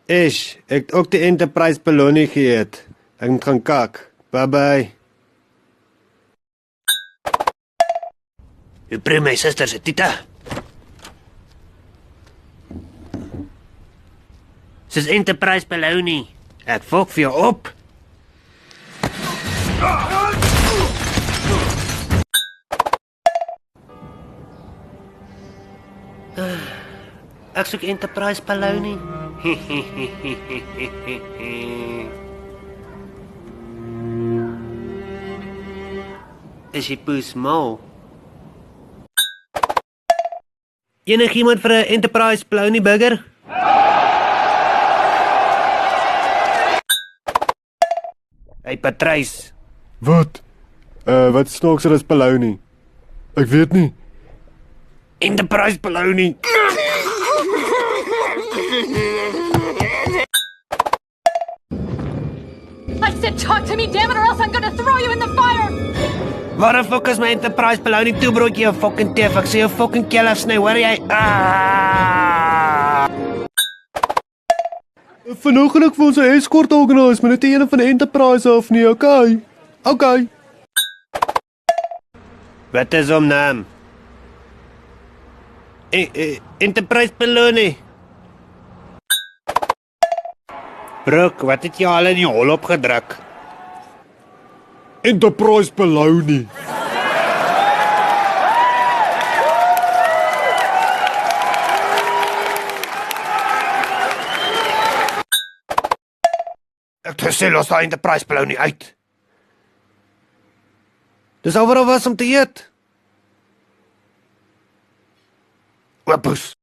Ish, ek het ook die Enterprise beloning geëet. Ek moet gaan kak. Bye bye. U bring my suster se Tita. Dis Enterprise beloning. Ek fok vir jou op. Ek soek Enterprise beloning. Is jy poes mal? Enigiemand vir 'n Enterprise beloning burger? Hey Patrice, Wat? Wat snaakser as beloning? Ek weet nie. Enterprise beloning. I said talk to me, damn it, or else I'm gonna throw you in the fire! Waar die fuck is my Enterprise beloning toe broodjie jou fucking teef? Ek sê jou fucking keel afsny, hoor jy? Vanoggend vir ons 'n escort organise, maar net een van die Enterprise af nie, okay? Okay. Wat is hom naam? Enterprise beloning. Brok, wat het jy al in die hol opgedruk? Enterprise beloning. Ek sê los daai Enterprise beloning uit. Dis oor was om te eet. Oopus.